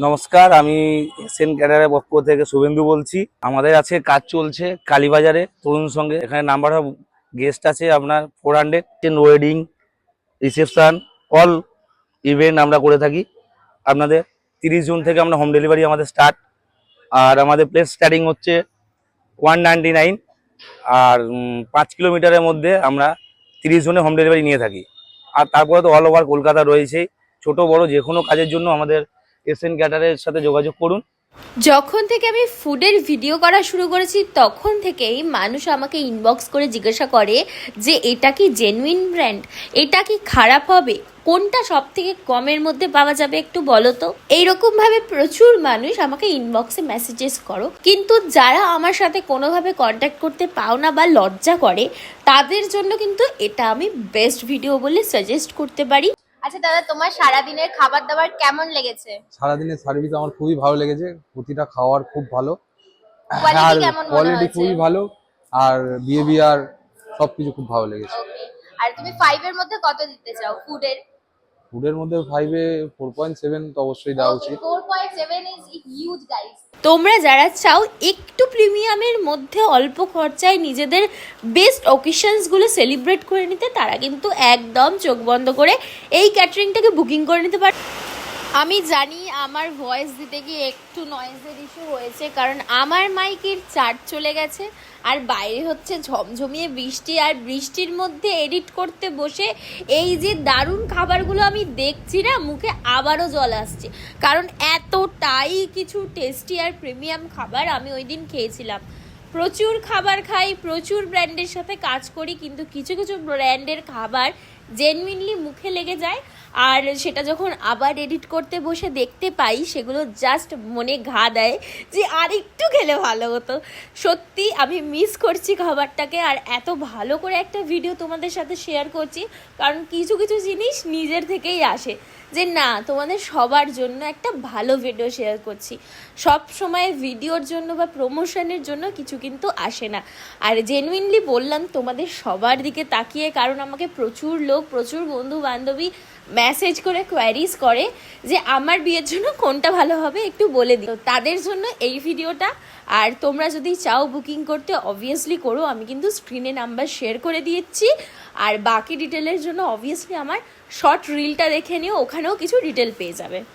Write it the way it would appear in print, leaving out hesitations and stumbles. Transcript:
নমস্কার, আমি এসএন ক্যাডারের পক্ষ থেকে শুভেন্দু বলছি। আমাদের আছে কাজ চলছে কালীবাজারে তরুণ সঙ্গে। এখানে নাম্বার অফ গেস্ট আছে আপনার 400। ওয়েডিং, রিসেপশন, অল ইভেন্ট আমরা করে থাকি। আপনাদের 30 জুন থেকে আমরা হোম ডেলিভারি আমাদের স্টার্ট। আর আমাদের প্লেস স্টার্টিং হচ্ছে 199। আর 5 কিলোমিটারের মধ্যে আমরা 30 জনে হোম ডেলিভারি নিয়ে থাকি। আর তারপরে তো অল ওভার কলকাতা রয়েছেই। ছোট বড় যে কোনো কাজের জন্য আমাদের এসএন ক্যাটারের সাথে যোগাযোগ করুন। যখন থেকে আমি ফুডের ভিডিও করা শুরু করেছি তখন থেকেই মানুষ আমাকে ইনবক্স করে জিজ্ঞাসা করে যে এটা কি জেনুইন ব্র্যান্ড, এটা কি খারাপ হবে, কোনটা সব থেকে কমের মধ্যে পাওয়া যাবে একটু বলো তো। এইরকম ভাবে প্রচুর মানুষ আমাকে ইনবক্সে মেসেজেস করো, কিন্তু যারা আমার সাথে কোনোভাবে কন্ট্যাক্ট করতে পাও না বা লজ্জা করে তাদের জন্য কিন্তু এটা আমি বেস্ট ভিডিও বলে সাজেস্ট করতে পারি। আচ্ছা দাদা, তোমার সারাদিনের খাবার দাবার কেমন লেগেছে? সারাদিনের সার্ভিস আমার খুবই ভালো লেগেছে। প্রতিটা খাওয়ার খুব ভালো, কোয়ালিটি আর কেমন মনে কোয়ালিটি হয়েছে? খুবই ভালো, আর বিহেভিয়ার সবকিছু খুব ভালো লেগেছে। ওকে। আর তুমি 5 এর মধ্যে কত দিতে চাও ফুডের? ফুডের মধ্যে 5-এ 4.7 তো অবশ্যই দেওয়া উচিত। 4.7 ইজ হিউজ গাইস। তোমরা যারা চাও একটু প্রিমিয়ামের মধ্যে অল্প খরচায় নিজেদের বেস্ট অকেশনসগুলো সেলিব্রেট করে নিতে, তারা কিন্তু একদম চোখ বন্ধ করে এই ক্যাটারিংটাকে বুকিং করে নিতে পারে। আমি জানি আমার ভয়েস দিতে গিয়ে একটু নয়েজের ইস্যু হয়েছে, কারণ আমার মাইকের চার্জ চলে গেছে আর বাইরে হচ্ছে ঝমঝমিয়ে বৃষ্টি, আর বৃষ্টির মধ্যে এডিট করতে বসে এই যে দারুণ খাবারগুলো আমি দেখছি না, মুখে আবারও জল আসছে, কারণ এতটাই কিছু টেস্টি আর প্রিমিয়াম খাবার আমি ওই দিন খেয়েছিলাম। প্রচুর খাবার খাই, প্রচুর ব্র্যান্ডের সাথে কাজ করি, কিন্তু কিছু কিছু ব্র্যান্ডের খাবার জেনুইনলি মুখে লেগে যায়, আর সেটা যখন আবার এডিট করতে বসে দেখতে পাই সেগুলো জাস্ট মনে ঘা দেয় যে আর একটু খেলে ভালো হতো। সত্যি আমি মিস করছি খাবারটাকে, আর এত ভালো করে একটা ভিডিও তোমাদের সাথে শেয়ার করছি কারণ কিছু কিছু জিনিস নিজের থেকেই আসে যে না, তোমাদের সবার জন্য একটা ভালো ভিডিও শেয়ার করছি। সব সময় ভিডিওর জন্য বা প্রমোশনের জন্য কিছু কিন্তু আসে না। আর জেনুইনলি বললাম তোমাদের সবার দিকে তাকিয়ে, কারণ আমাকে প্রচুর লোক, প্রচুর বন্ধু বান্ধবী মেসেজ করে কোয়ারিজ করে যে আমার বিয়ের জন্য কোনটা ভালো হবে একটু বলে দিও, তাদের জন্য এই ভিডিওটা। আর তোমরা যদি চাও বুকিং করতে অবভিয়াসলি করো, আমি কিন্তু স্ক্রিনে নাম্বার শেয়ার করে দিচ্ছি। আর বাকি ডিটেলের জন্য অবভিয়াসলি আমার শর্ট রিলটা দেখে নিও, ওখানেও কিছু ডিটেল পেয়ে যাবে।